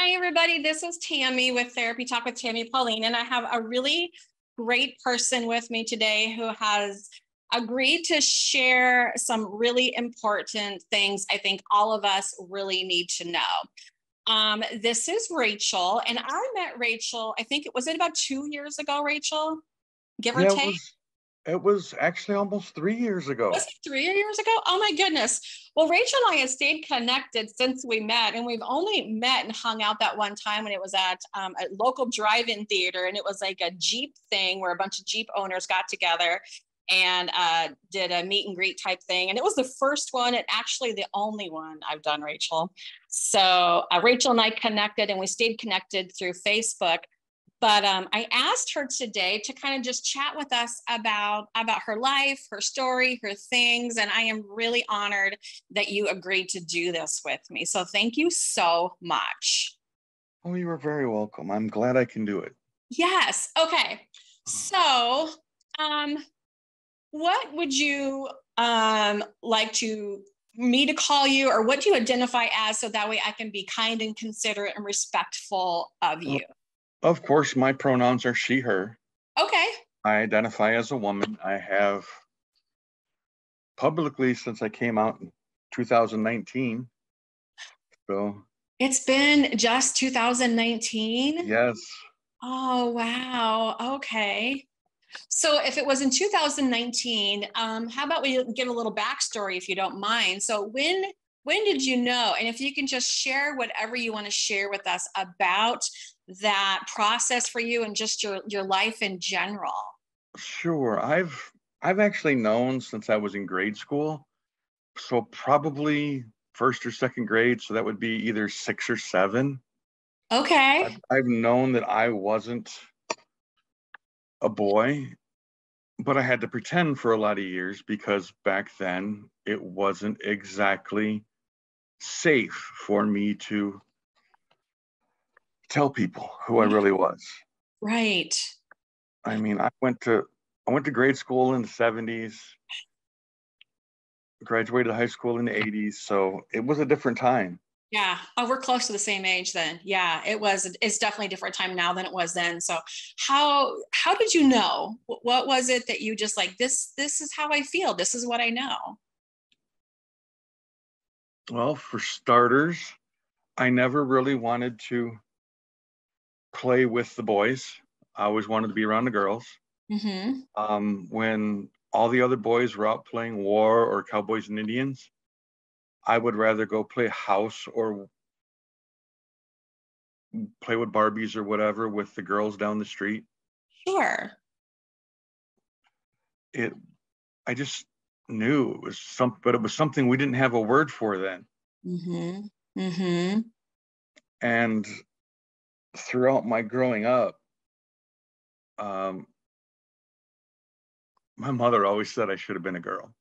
Hi, everybody. This is Tammy with Therapy Talk with Tammy Pauline, and I have a really great person with me today who has agreed to share some really important things I think all of us really need to know. This is Rachel, and I met Rachel, I think was it about 2 years ago, Rachel? Give or Yeah, take? it was actually almost 3 years ago. Was it 3 years ago? Oh my goodness. Well, Rachel and I have stayed connected since we met, and we've only met and hung out that one time when it was at a local drive-in theater, and it was like a Jeep thing where a bunch of Jeep owners got together and did a meet and greet type thing. And it was the first one and actually the only one I've done, Rachel. So Rachel and I connected, and we stayed connected through Facebook. But I asked her today to kind of just chat with us about her life, her story, her things. And I am really honored that you agreed to do this with me. So thank you so much. Oh, you are very welcome. I'm glad I can do it. Yes. Okay. So what would you like me to call you, or what do you identify as, so that way I can be kind and considerate and respectful of you? Of course, my pronouns are she, her. Okay. I identify as a woman. I have publicly since I came out in 2019. So It's been just 2019? yes. Oh, wow. Okay. So if it was in 2019, how about we get a little backstory if you don't mind? So when did you know? And if you can just share whatever you want to share with us about that process for you and just your life in general. Sure. I've actually known since I was in grade school. So probably first or second grade. So that would be either 6 or 7. Okay. I've known that I wasn't a boy, but I had to pretend for a lot of years because back then it wasn't exactly safe for me to tell people who I really was. Right. I mean, I went to grade school in the 70s, graduated high school in the 80s, so it was a different time. Yeah. Oh, we're close to the same age then. Yeah, it's definitely a different time now than it was then. So how did you know? What was it that you just like, this is how I feel. This is what I know. Well, for starters, I never really wanted to play with the boys. I always wanted to be around the girls. Mm-hmm. When all the other boys were out playing war or cowboys and Indians, I would rather go play house or play with Barbies or whatever with the girls down the street. Sure. It, I just knew it was but it was something we didn't have a word for then. Mm-hmm. Mm-hmm. And throughout my growing up, um, my mother always said I should have been a girl.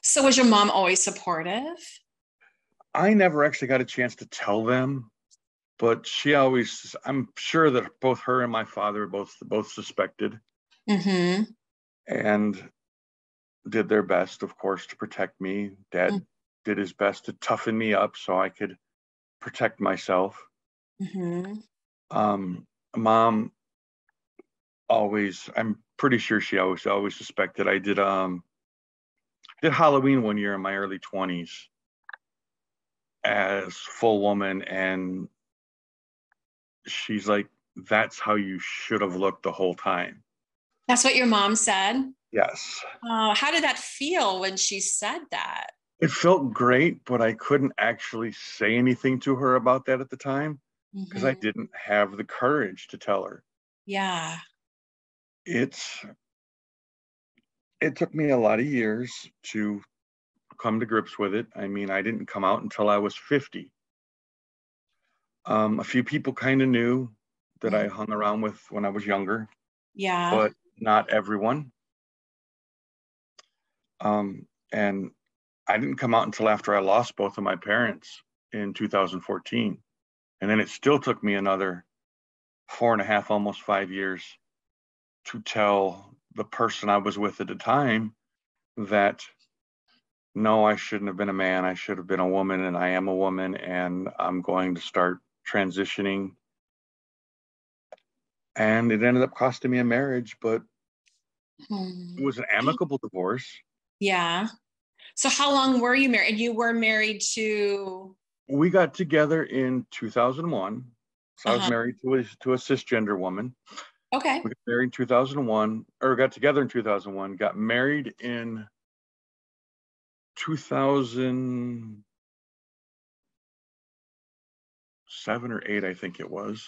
So was your mom always supportive? I never actually got a chance to tell them, but I'm sure that both her and my father both suspected Mm-hmm. and did their best, of course, to protect me. Dad did his best to toughen me up so I could protect myself. Mm-hmm. Mom I'm pretty sure she always suspected. I did Halloween one year in my early 20s as full woman, and she's like, that's how you should have looked the whole time. That's what your mom said? Yes. How did that feel when she said that? It felt great, but I couldn't actually say anything to her about that at the time because I Mm-hmm. didn't have the courage to tell her. Yeah. It's it took me a lot of years to come to grips with it. I mean, I didn't come out until I was 50. A few people kind of knew that I hung around with when I was younger, Yeah. but not everyone. And I didn't come out until after I lost both of my parents in 2014. And then it still took me another 4.5, almost 5 years to tell the person I was with at the time that no, I shouldn't have been a man. I should have been a woman, and I am a woman, and I'm going to start transitioning. And it ended up costing me a marriage, but it was an amicable divorce. Yeah. So how long were you married? You were married to? We got together in 2001. So I was Uh-huh. married to a cisgender woman. Okay. We got married in 2001, or got together in 2001, got married in 2007 or 8, I think it was.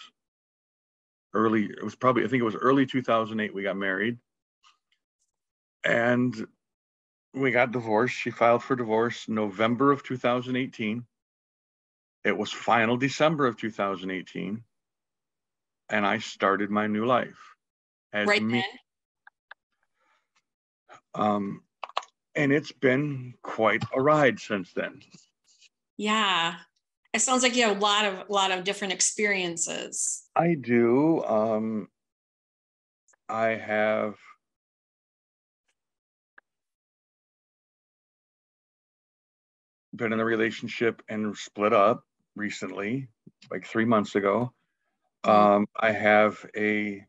I think it was early 2008 we got married. And we got divorced. She filed for divorce November of 2018. It was final December of 2018. And I started my new life as Right me. then. And it's been quite a ride since then. Yeah. It sounds like you have a lot of different experiences. I do. I have been in a relationship and split up recently, like 3 months ago. I have a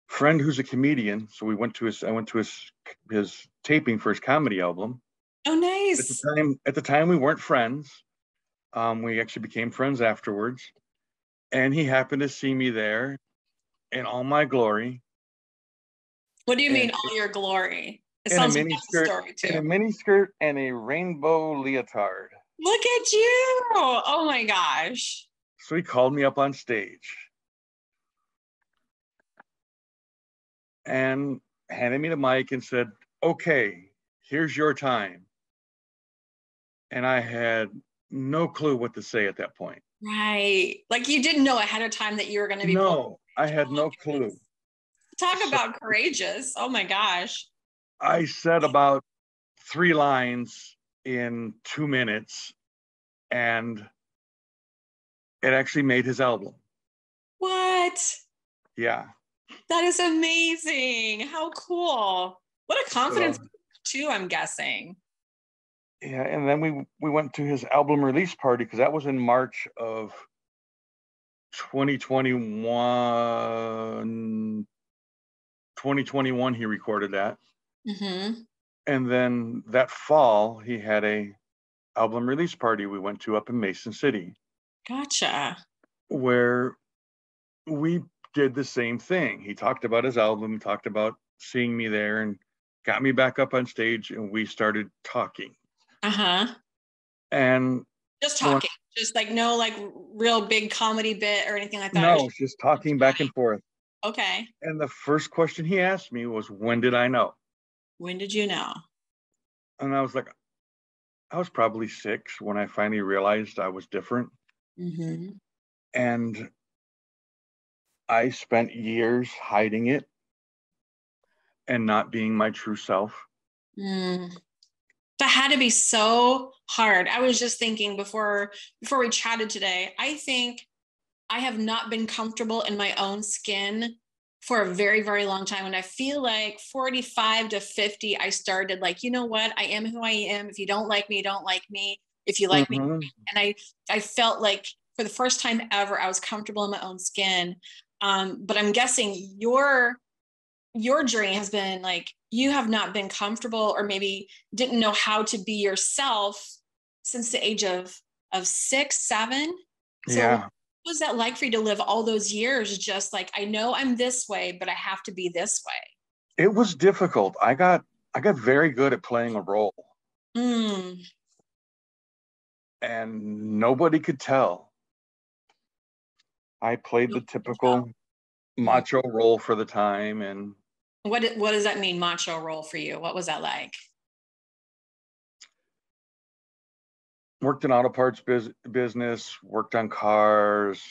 friend who's a comedian, so I went to his taping for his comedy album. Oh, nice. At the time we weren't friends. We actually became friends afterwards, and he happened to see me there in all my glory. What do you mean And all your glory? It in a sounds like mini that's a skirt, story too. and a rainbow leotard. Look at you. Oh my gosh. So he called me up on stage and handed me the mic and said, "Okay, here's your time." And I had no clue what to say at that point. Right. Like you didn't know ahead of time that you were going to be pulled. No, I had Oh my no goodness. clue. Talk So about courageous. Oh my gosh. I said about 3 lines in 2 minutes, and it actually made his album. What? Yeah. That is amazing. How cool. What a confidence So, too, I'm guessing. yeah, and then we went to his album release party because that was in March of 2021. 2021 he recorded that. Mm-hmm. And then that fall he had a album release party we went to up in Mason City, Gotcha. where we did the same thing. He talked about his album, talked about seeing me there, and got me back up on stage, and we started talking. Uh-huh. And Just when, talking. Just like no like real big comedy bit or anything like that. It was no, it's just talking back and forth. okay. And the first question he asked me was, "When did I know?" When did you know? And I was like, I was probably 6 when I finally realized I was different. Mm-hmm. And I spent years hiding it and not being my true self. Mm. That had to be so hard. I was just thinking before we chatted today, I think I have not been comfortable in my own skin for a very, very long time. And I feel like 45 to 50, I started like, you know what? I am who I am. If you don't like me, you don't like me. If you like me. Mm-hmm. And I felt like for the first time ever, I was comfortable in my own skin. But I'm guessing your journey has been like, you have not been comfortable or maybe didn't know how to be yourself since the age of 6, 7. So Yeah, what was that like for you to live all those years just like, I know I'm this way, but I have to be this way? it was difficult. I got very good at playing a role, Mm. and nobody could tell. I played the typical Mm. macho role for the time, and What does that mean, macho role for you? What was that like? worked in auto parts business, worked on cars,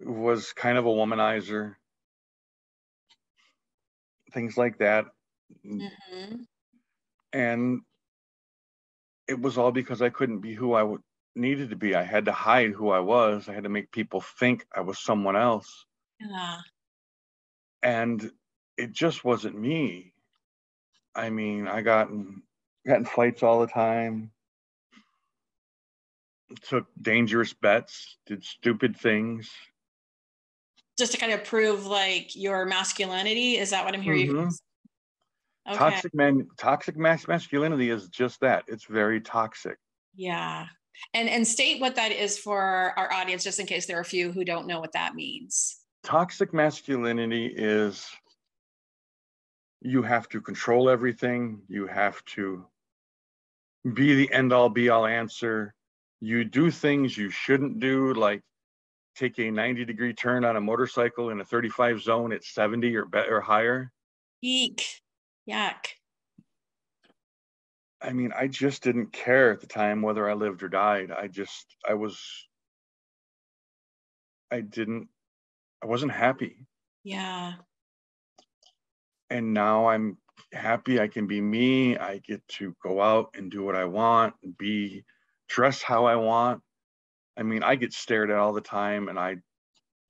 was kind of a womanizer, things like that. Mm-hmm. And it was all because I couldn't be who I needed to be. I had to hide who I was. I had to make people think I was someone else. Yeah. And it just wasn't me. I mean, got in fights all the time. took dangerous bets, did stupid things. Just to kind of prove like your masculinity. Is that what I'm hearing? Mm-hmm. Okay. Toxic masculinity is just that. It's very toxic. Yeah. And state what that is for our audience, just in case there are a few who don't know what that means. Toxic masculinity is you have to control everything. You have to be the end all be all answer. You do things you shouldn't do, like take a 90-degree turn on a motorcycle in a 35 zone at 70 or higher. Eek. Yuck. I mean, I just didn't care at the time whether I lived or died. I wasn't happy. Yeah. And now I'm happy. I can be me. I get to go out and do what I want, dress how I want. I mean, I get stared at all the time and I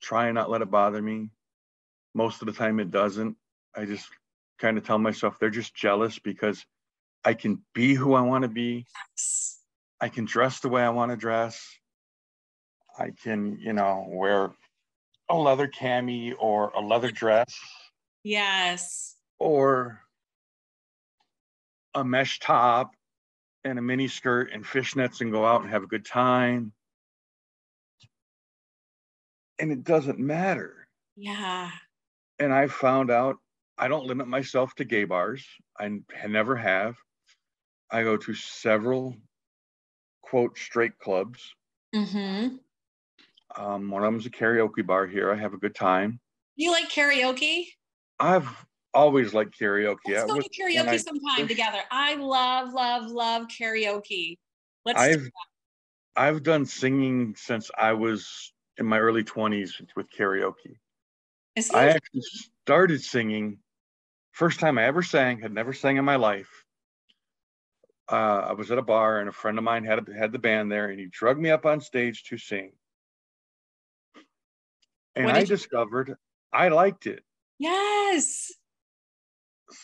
try and not let it bother me. Most of the time it doesn't. I just kind of tell myself they're just jealous because I can be who I want to be. Yes. I can dress the way I want to dress. I can, wear a leather cami or a leather dress. Yes. Or a mesh top and a mini skirt and fishnets and go out and have a good time. And it doesn't matter. Yeah. And I found out I don't limit myself to gay bars. I never have. I go to several, quote, straight clubs. Mm-hmm. One of them is a karaoke bar here. I have a good time. You like karaoke? I've always liked karaoke. Let's go to karaoke sometime together. I love, love, love karaoke. I've done singing since I was in my early 20s with karaoke. I actually started singing. First time I ever sang, had never sang in my life. I was at a bar and a friend of mine had the band there and he drugged me up on stage to sing. And I discovered I liked it. Yes.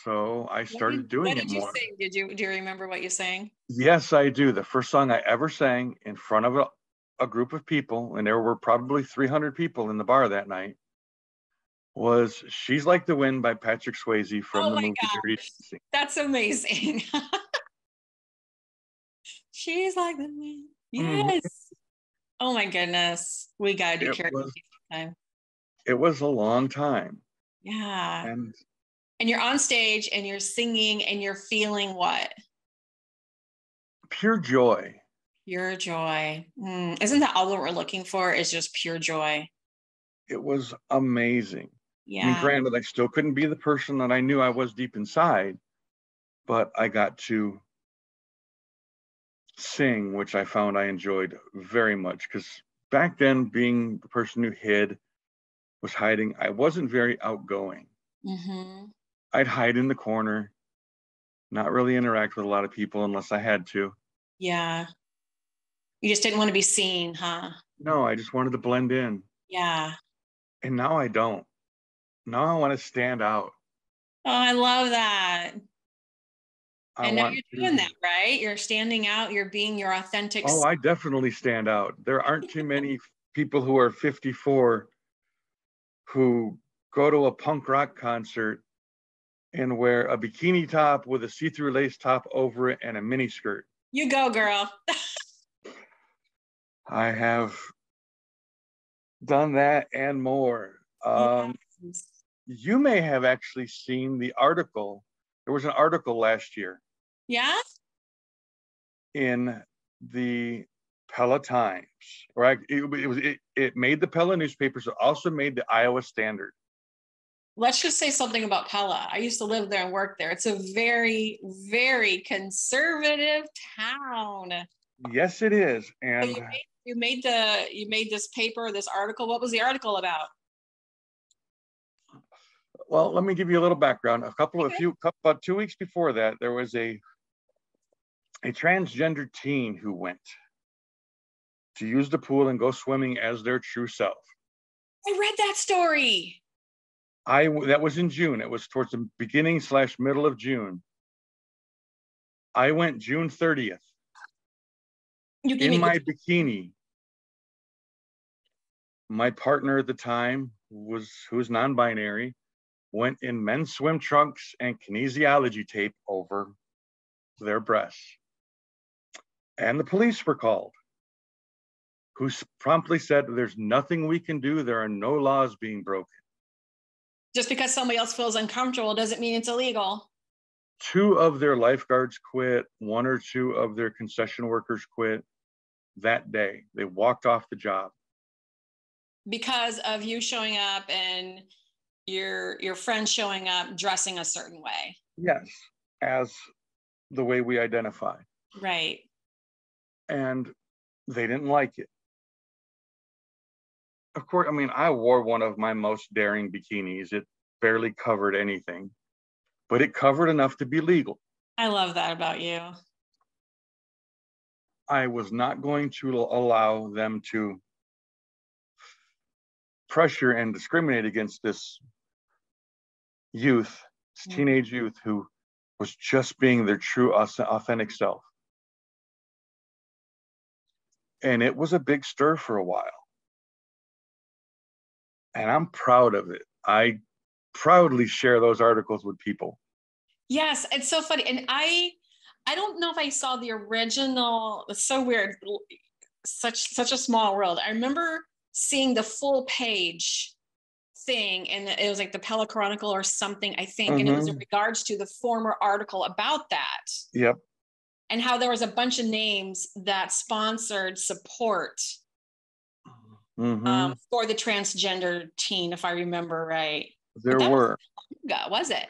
So I started doing it more. What did you sing? Do you remember what you sang? Yes, I do. The first song I ever sang in front of a group of people, and there were probably 300 people in the bar that night, was She's Like the Wind by Patrick Swayze from the movie Dirty Dancing. That's amazing. She's like the wind. Yes. Mm-hmm. Oh my goodness. We gotta do karaoke sometime. It was a long time. Yeah. And you're on stage and you're singing and you're feeling what? Pure joy. Pure joy. Isn't that all that we're looking for, is just pure joy? It was amazing. Yeah. I mean, granted, I still couldn't be the person that I knew I was deep inside, but I got to sing, which I found I enjoyed very much, because back then, being the person who was hiding, I wasn't very outgoing. Mm-hmm. I'd hide in the corner, not really interact with a lot of people unless I had to. Yeah. You just didn't want to be seen, huh? No, I just wanted to blend in. Yeah. And now I don't. Now I want to stand out. Oh, I love that. And now you're doing that, right? You're standing out. You're being your authentic self. Oh, I definitely stand out. There aren't too many people who are 54 who go to a punk rock concert and wear a bikini top with a see-through lace top over it and a mini skirt. You go, girl. I have done that and more. Yes. You may have actually seen the article. There was an article last year. Yeah? In the Pella Times, right? It made the Pella newspapers. It also made the Iowa Standard. Let's just say something about Pella. I used to live there and work there. It's a very, very conservative town. Yes, it is. And so you made this paper, this article. What was the article about? Well, let me give you a little background. About 2 weeks before that, there was a transgender teen who went to use the pool and go swimming as their true self. I read that story. That was in June. It was towards the beginning / middle of June. I went June 30th. You give In me my bikini, my partner at the time, who was non-binary, went in men's swim trunks and kinesiology tape over their breasts. And the police were called, who promptly said, there's nothing we can do. There are no laws being broken. just because somebody else feels uncomfortable doesn't mean it's illegal. 2 of their lifeguards quit. 1 or 2 of their concession workers quit that day. They walked off the job. Because of you showing up and your friend showing up dressing a certain way. Yes, as the way we identify. Right. And they didn't like it. Of course, I mean, I wore one of my most daring bikinis. It barely covered anything, but it covered enough to be legal. I love that about you. I was not going to allow them to pressure and discriminate against this youth, this teenage youth who was just being their true, authentic self. And it was a big stir for a while. And I'm proud of it. I proudly share those articles with people. Yes, it's so funny. And I don't know if I saw the original. It's so weird. Such a small world. I remember seeing the full page thing, and it was like the Pella Chronicle or something, I think. And it was in regards to the former article about that. Yep. And how there was a bunch of names that sponsored support for the transgender teen, if I remember right. There were. Was it?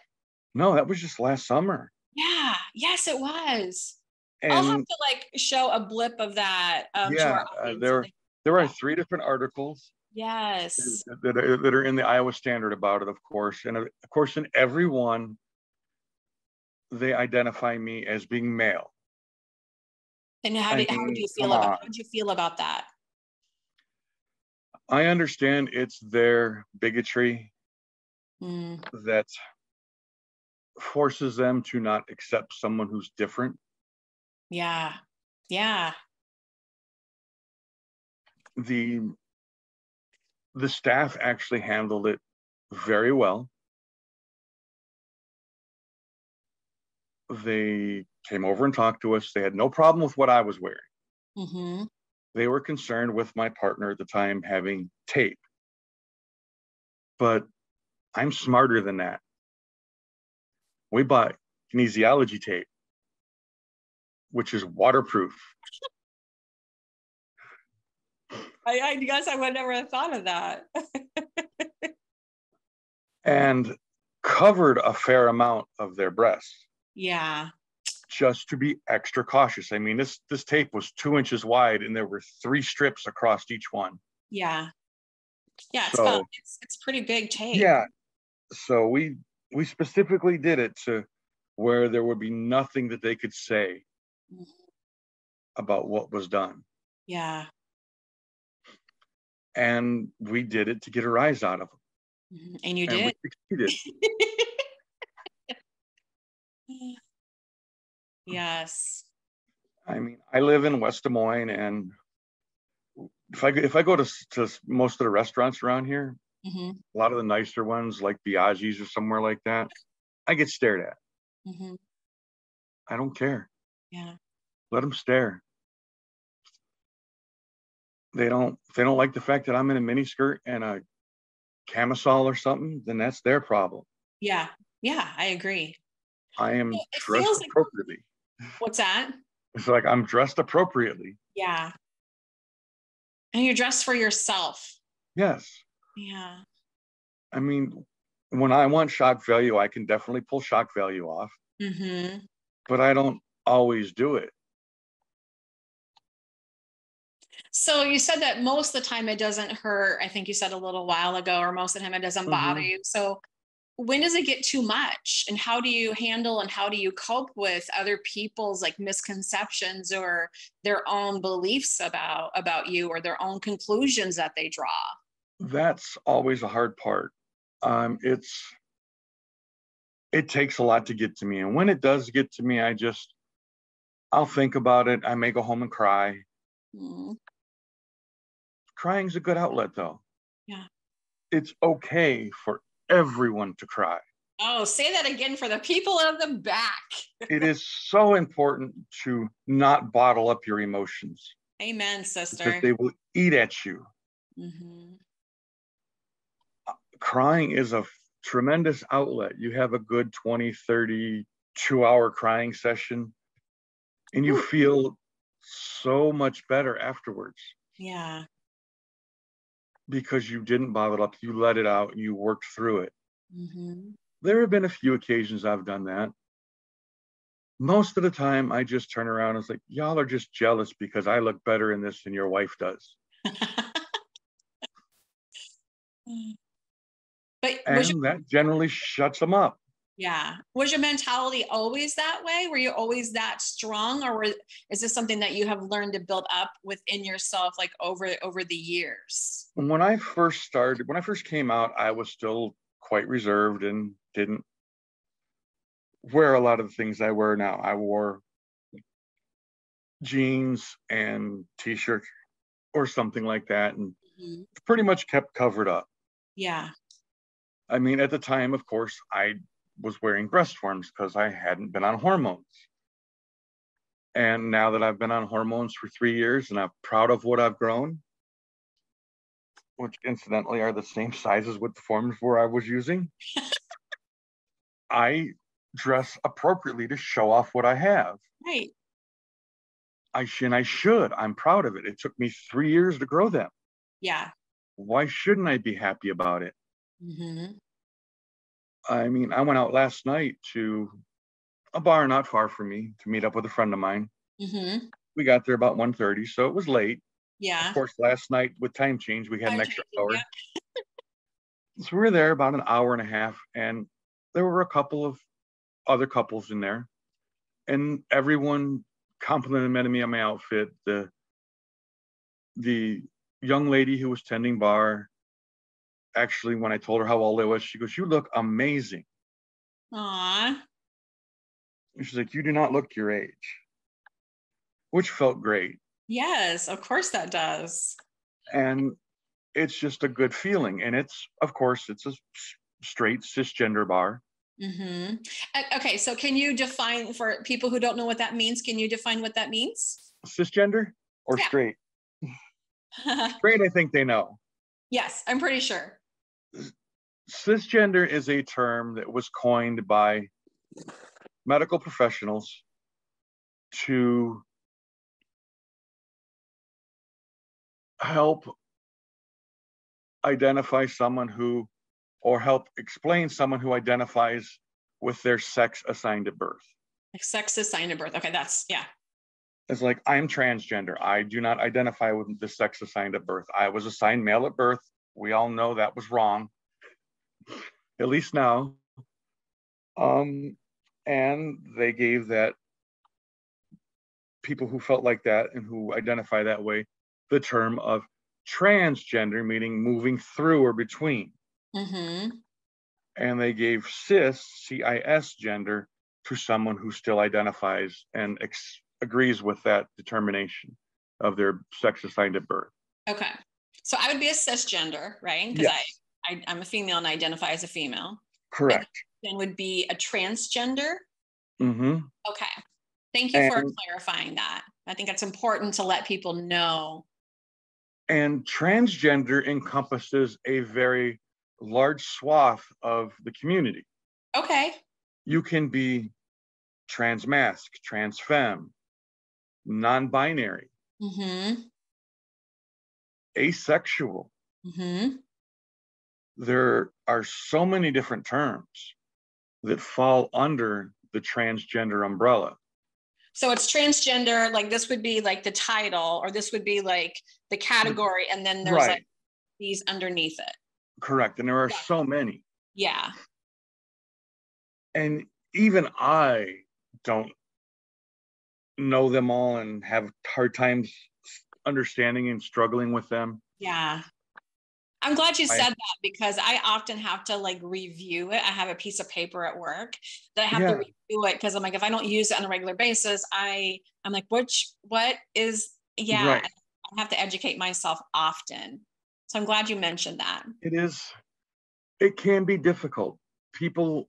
No, that was just last summer. Yeah. Yes, it was. And I'll have to like show a blip of that. To our there are 3 different articles. Yes. That are in the Iowa Standard about it, of course. And of course, in every one, they identify me as being male. And how did you feel about that? I understand it's their bigotry that forces them to not accept someone who's different. Yeah. Yeah. The staff actually handled it very well. They came over and talked to us. They had no problem with what I was wearing. They were concerned with my partner at the time having tape. But I'm smarter than that. We bought kinesiology tape, which is waterproof. I guess I would never have thought of that. And covered a fair amount of their breasts. Yeah. Just to be extra cautious. I mean, this tape was 2 inches wide and there were 3 strips across each one. Yeah. Yeah, it's pretty big tape. Yeah. So we specifically did it to where there would be nothing that they could say about what was done. Yeah. And we did it to get a rise out of them. And you did. We succeeded. Yes. I mean, I live in West Des Moines, and if I go to most of the restaurants around here, a lot of the nicer ones like Biaggi's or somewhere like that, I get stared at. I don't care. Yeah. Let them stare. They don't like the fact that I'm in a mini skirt and a camisole or something, then that's their problem. Yeah. Yeah, I agree. I am dressed appropriately. What's that? It's like I'm dressed appropriately. Yeah. And you're dressed for yourself. Yes. Yeah. I mean, when I want shock value, I can definitely pull shock value off. But I don't always do it. So you said that most of the time it doesn't hurt. I think you said a little while ago, or most of the time it doesn't bother you. So when does it get too much, and how do you handle and how do you cope with other people's like misconceptions or their own beliefs about you, or their own conclusions that they draw? That's always a hard part. It takes a lot to get to me. And when it does get to me, I'll think about it. I may go home and cry. Mm. Crying's a good outlet, though. Yeah. It's okay for everyone to cry. Oh, say that again for the people in the back. It is so important to not bottle up your emotions. Amen, sister. Because they will eat at you. Mm-hmm. Crying is a tremendous outlet. You have a good 20, 30, 2-hour crying session, and you feel so much better afterwards. Yeah. Because you didn't bottle it up, you let it out, you worked through it. Mm-hmm. There have been a few occasions I've done that. Most of the time, I just turn around and it's like, y'all are just jealous because I look better in this than your wife does. That generally shuts them up. Yeah. Was your mentality always that way? Were you always that strong, or is this something that you have learned to build up within yourself, like over the years? When I first came out, I was still quite reserved and didn't wear a lot of the things I wear now. I wore jeans and t-shirt or something like that, and pretty much kept covered up. Yeah. I mean, at the time, of course, I was wearing breast forms because I hadn't been on hormones. And now that I've been on hormones for 3 years and I'm proud of what I've grown, which incidentally are the same sizes with the forms where I was using, I dress appropriately to show off what I have. Right. I should. I'm proud of it. It took me 3 years to grow them. Yeah. Why shouldn't I be happy about it? Mm-hmm. I mean, I went out last night to a bar not far from me to meet up with a friend of mine. Mm-hmm. We got there about 1:30, so it was late. Yeah. Of course, last night with time change, we had an extra hour. Yeah. So we were there about an hour and a half, and there were a couple of other couples in there, and everyone complimented me on my outfit. The young lady who was tending bar, actually, when I told her how old I was, she goes, "You look amazing." Aww. And she's like, "You do not look your age," which felt great. Yes, of course that does. And it's just a good feeling. And it's, of course, it's a straight cisgender bar. Mm-hmm. Okay, so can you define, for people who don't know what that means, can you define what that means? Cisgender or straight? Straight, I think they know. Yes, I'm pretty sure. Cisgender is a term that was coined by medical professionals to help identify someone who, or help explain someone who identifies with their sex assigned at birth. Like sex assigned at birth. Okay, that's, yeah. It's like, I'm transgender. I do not identify with the sex assigned at birth. I was assigned male at birth. We all know that was wrong, at least now. And they gave that people who felt like that and who identify that way the term of transgender, meaning moving through or between. Mm-hmm. And they gave cis, C-I-S gender, to someone who still identifies and agrees with that determination of their sex assigned at birth. Okay. So I would be a cisgender, right? Because yes. I'm a female and I identify as a female. Correct. Then would be a transgender. Mm-hmm. Okay. Thank you for clarifying that. I think it's important to let people know. And transgender encompasses a very large swath of the community. Okay. You can be transmasc, transfemme, non-binary, mm-hmm. asexual. Mm-hmm. There are so many different terms that fall under the transgender umbrella. So it's transgender, like this would be like the title, or this would be like the category, and then there's like these underneath it. Correct. And there are so many. Yeah. And even I don't know them all and have hard times understanding and struggling with them. Yeah. I'm glad you said that, because I often have to like review it. I have a piece of paper at work that I have to review it, because I'm like, if I don't use it on a regular basis, I'm like, what is, Right. I have to educate myself often. So I'm glad you mentioned that. It can be difficult. People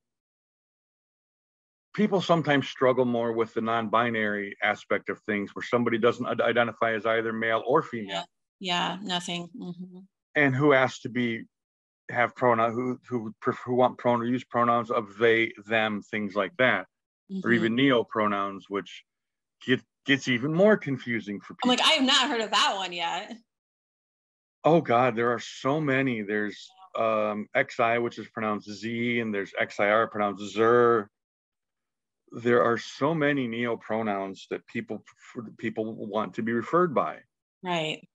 sometimes struggle more with the non-binary aspect of things, where somebody doesn't identify as either male or female. Yeah, nothing. Mm-hmm. And who asks to have pronoun, who want use pronouns of they, them, things like that, or even neo-pronouns, which gets even more confusing for people. I'm like, I have not heard of that one yet. Oh God, there are so many. There's XI, which is pronounced Z, and there's XIR pronounced Zer. There are so many neo-pronouns that people want to be referred by. Right.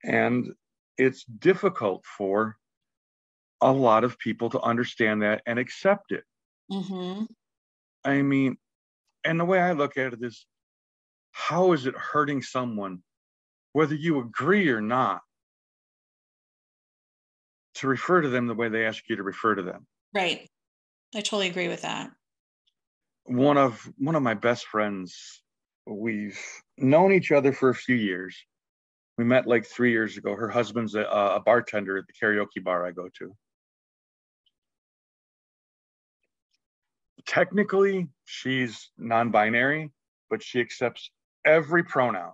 And it's difficult for a lot of people to understand that and accept it. Mm-hmm. I mean, and the way I look at it is, how is it hurting someone, whether you agree or not, to refer to them the way they ask you to refer to them? Right. I totally agree with that. One of my best friends, we've known each other for a few years. We met like 3 years ago. Her husband's a bartender at the karaoke bar I go to. Technically, she's non-binary, but she accepts every pronoun.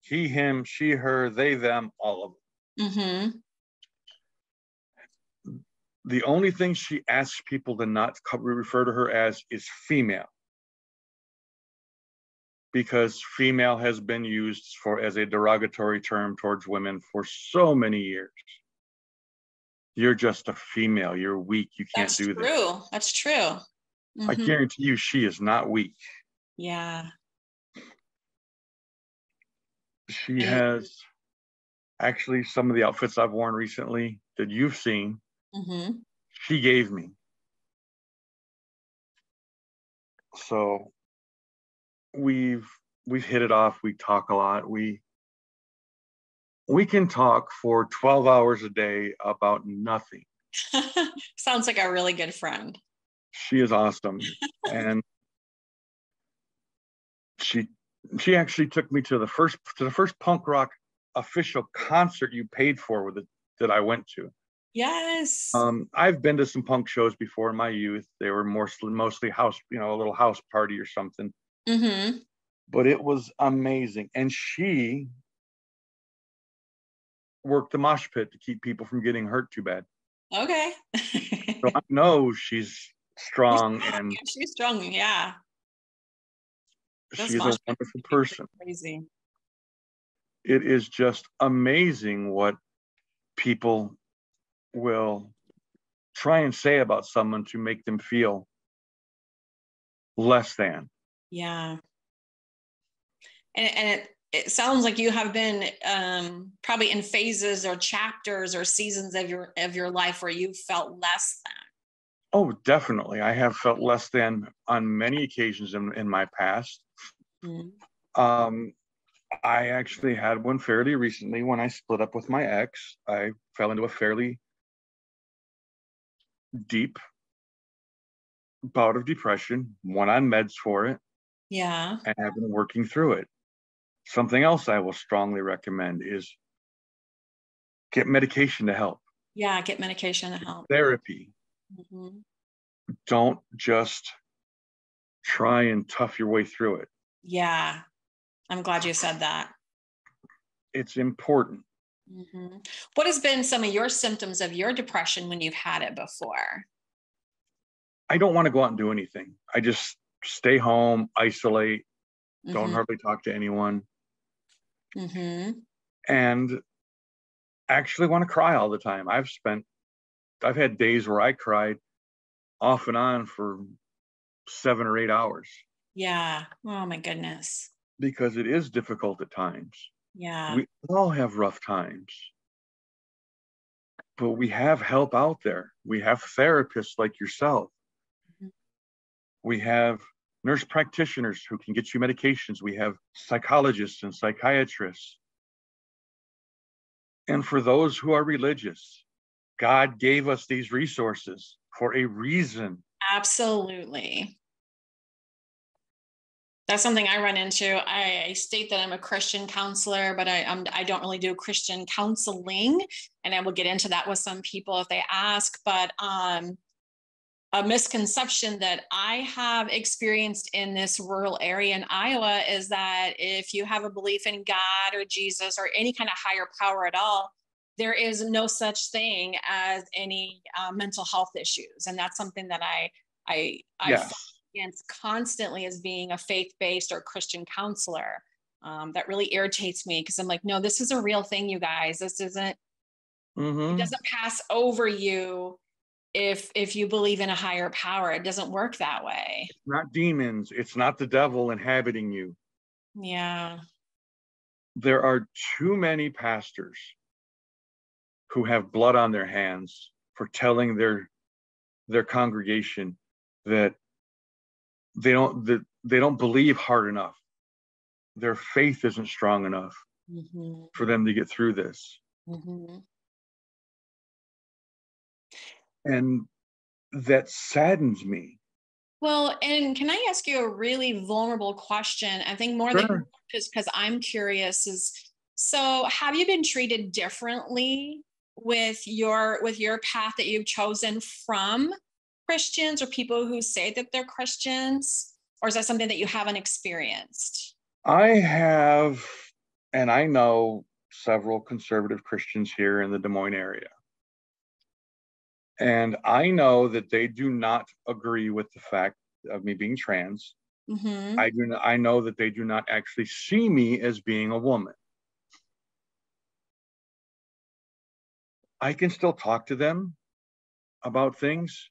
He, him, she, her, they, them, all of them. Mm-hmm. The only thing she asks people to not refer to her as is female, because female has been used as a derogatory term towards women for so many years. You're just a female. You're weak. You can't do that. That's true. Mm-hmm. I guarantee you she is not weak. Yeah. She has actually some of the outfits I've worn recently that you've seen. Mm-hmm. She gave me. So we've hit it off. We talk a lot. We can talk for 12 hours a day about nothing. Sounds like a really good friend. She is awesome. And she actually took me to the first punk rock official concert you paid for that I went to. Yes. I've been to some punk shows before in my youth. They were mostly house, a little house party or something. Mm-hmm. But it was amazing. And she worked the mosh pit to keep people from getting hurt too bad. Okay. So I know she's strong. And she's strong, yeah. She's a wonderful person. Crazy. It is just amazing what people will try and say about someone to make them feel less than. Yeah. And it sounds like you have been probably in phases or chapters or seasons of your life where you felt less than. Oh, definitely. I have felt less than on many occasions in my past. Mm-hmm. I actually had one fairly recently when I split up with my ex. I fell into a fairly deep bout of depression, went on meds for it. Yeah. And have been working through it. Something else I will strongly recommend is get medication to help. Yeah, get medication to help. Therapy. Mm-hmm. Don't just try and tough your way through it. Yeah, I'm glad you said that. It's important. Mm-hmm. What has been some of your symptoms of your depression when you've had it before? I don't want to go out and do anything. I just stay home, isolate, don't hardly talk to anyone. Mm-hmm. And actually want to cry all the time. I've had days where I cried off and on for 7 or 8 hours. Yeah. Oh my goodness. Because it is difficult at times. Yeah. We all have rough times. But we have help out there. We have therapists like yourself. Mm-hmm. We have nurse practitioners who can get you medications. We have psychologists and psychiatrists. And for those who are religious, God gave us these resources for a reason. Absolutely. That's something I run into. I state that I'm a Christian counselor, but I don't really do Christian counseling, and I will get into that with some people if they ask. But a misconception that I have experienced in this rural area in Iowa is that if you have a belief in God or Jesus or any kind of higher power at all, there is no such thing as any mental health issues, and that's something that I fight Yes. against constantly as being a faith-based or Christian counselor. That really irritates me because I'm like, no, this is a real thing, you guys. This isn't. It Mm-hmm. doesn't pass over you if you believe in a higher power. It doesn't work that way. It's not demons. It's not the devil inhabiting you. Yeah. There are too many pastors who have blood on their hands for telling their congregation that they don't believe hard enough. Their faith isn't strong enough Mm-hmm. for them to get through this. Mm-hmm. And that saddens me. Well, and can I ask you a really vulnerable question? I think more than Sure. just because I'm curious is, so have you been treated differently with your path that you've chosen from Christians or people who say that they're Christians? Or is that something that you haven't experienced? I have, and I know several conservative Christians here in the Des Moines area. And I know that they do not agree with the fact of me being trans. Mm-hmm. I know that they do not actually see me as being a woman. I can still talk to them about things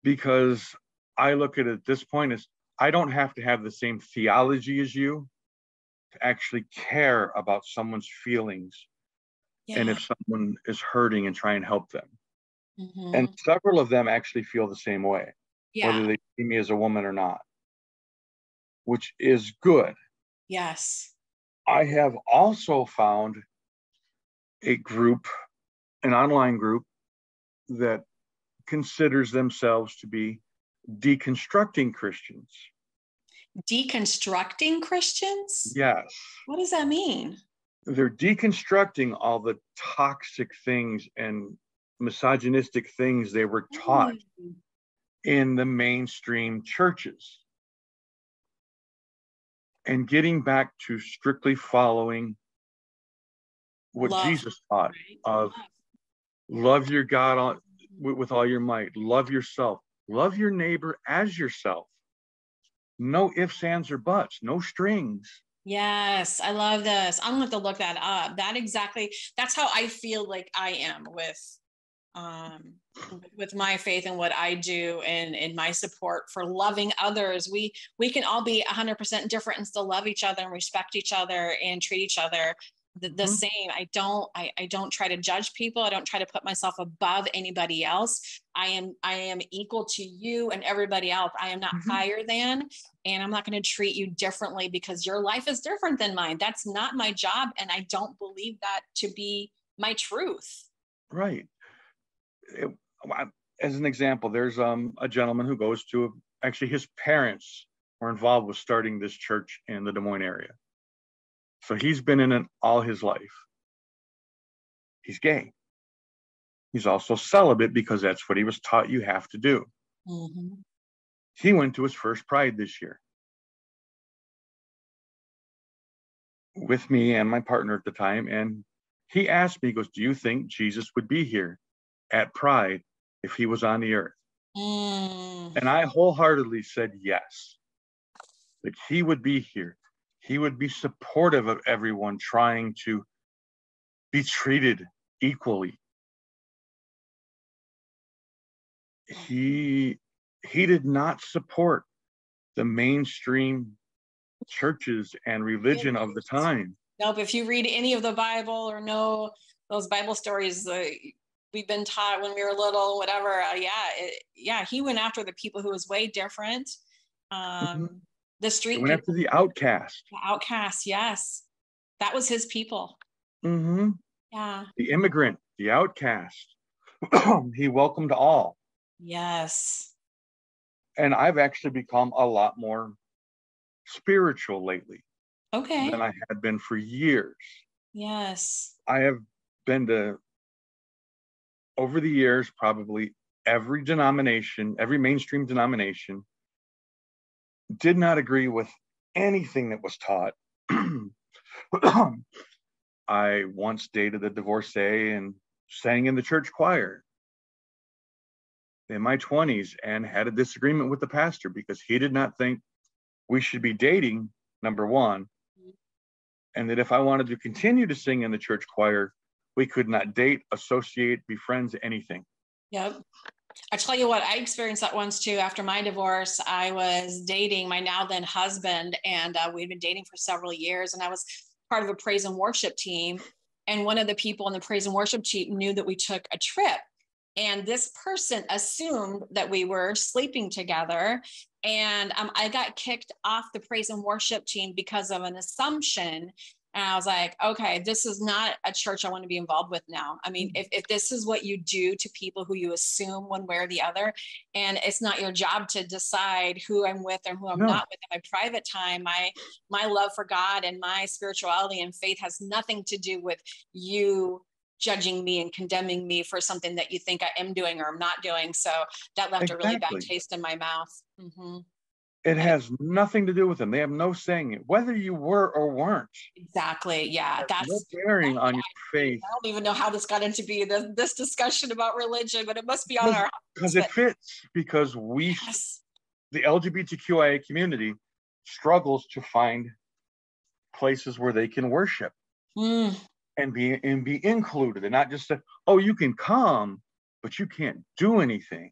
because I look at it at this point as I don't have to have the same theology as you to actually care about someone's feelings and Yeah. if someone is hurting and try and help them. And Mm-hmm. several of them actually feel the same way, Yeah. whether they see me as a woman or not, which is good. Yes. I have also found a group, an online group that considers themselves to be deconstructing Christians. Deconstructing Christians? Yes, What does that mean? they're deconstructing all the toxic things and misogynistic things they were taught Mm. in the mainstream churches and getting back to strictly following what Love, Jesus taught right? of Love. Yeah. love your God with all your might, love yourself, love your neighbor as yourself. No ifs, ands, or buts, no strings. Yes, I love this. I'm gonna have to look that up. That's how I feel like I am um with my faith and what I do and in my support for loving others. We can all be 100% different and still love each other and respect each other and treat each other the Mhm. same. I don't try to judge people. I don't try to put myself above anybody else. I am equal to you and everybody else. I am not Mhm. higher than, and I'm not going to treat you differently because your life is different than mine. That's not my job, and I don't believe that to be my truth. Right. It- as an example, there's a gentleman who goes to, actually his parents were involved with starting this church in the Des Moines area. So he's been in it all his life. He's gay. He's also celibate because that's what he was taught you have to do. Mm-hmm. He went to his first Pride this year with me and my partner at the time. And he asked me, he goes, do you think Jesus would be here at Pride if he was on the earth? Mm. And I wholeheartedly said yes, that he would be here. He would be supportive of everyone trying to be treated equally. He did not support the mainstream churches and religion of the time. Nope. If you read any of the Bible or know those Bible stories, we've been taught when we were little, whatever. Yeah, he went after the people who was way different. Mhm. The He street went after people, the outcast. the outcasts. Yes, that was his people. Mm-hmm. Yeah. The immigrant, the outcast. He welcomed all. Yes. And I've actually become a lot more spiritual lately Okay. than I had been for years. Yes. I have been to, over the years, probably every denomination, every mainstream denomination, did not agree with anything that was taught. I once dated a divorcee and sang in the church choir in my 20s and had a disagreement with the pastor because he did not think we should be dating, number one, and that if I wanted to continue to sing in the church choir, we could not date, associate, be friends, anything. Yep. I tell you what, I experienced that once too. After my divorce, I was dating my now then husband, and we'd been dating for several years, and I was part of a praise and worship team. And one of the people in the praise and worship team knew that we took a trip. And this person assumed that we were sleeping together. And I got kicked off the praise and worship team because of an assumption. And I was like, okay, this is not a church I want to be involved with now. I mean, if this is what you do to people who you assume one way or the other, and it's not your job to decide who I'm with or who I'm not with in my private time, my love for God and my spirituality and faith has nothing to do with you judging me and condemning me for something that you think I am doing or I'm not doing. So that left a really bad taste in my mouth. Mm-hmm. It has nothing to do with them. They have no saying, whether you were or weren't. Exactly. Yeah. That's no bearing on your faith. I don't even know how this got into being this discussion about religion, but it must be on our because it fits, because we, the LGBTQIA community, struggles to find places where they can worship and be included, and not just say, oh, you can come, but you can't do anything.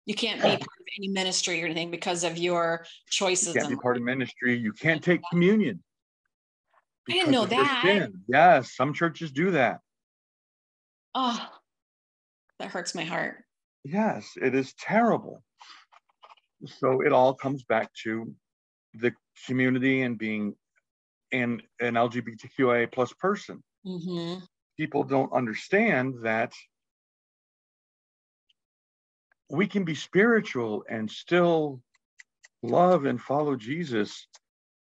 You can't be part of any ministry or anything because of your choices. You can't be part of ministry. You can't take communion. I didn't know that. Sin. Yes, some churches do that. Oh, that hurts my heart. Yes, it is terrible. So it all comes back to the community and being an LGBTQIA plus person. Mm-hmm. People don't understand that we can be spiritual and still love and follow Jesus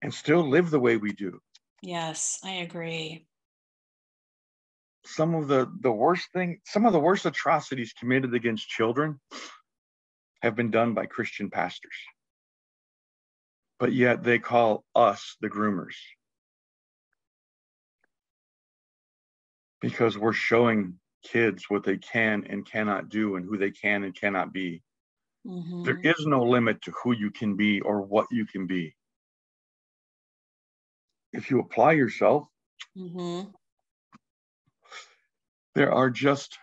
and still live the way we do. Yes, I agree. Some of the worst atrocities committed against children have been done by Christian pastors. But yet they call us the groomers. Because we're showing kids what they can and cannot do and who they can and cannot be. Mm-hmm. There is no limit to who you can be or what you can be. If you apply yourself, there are just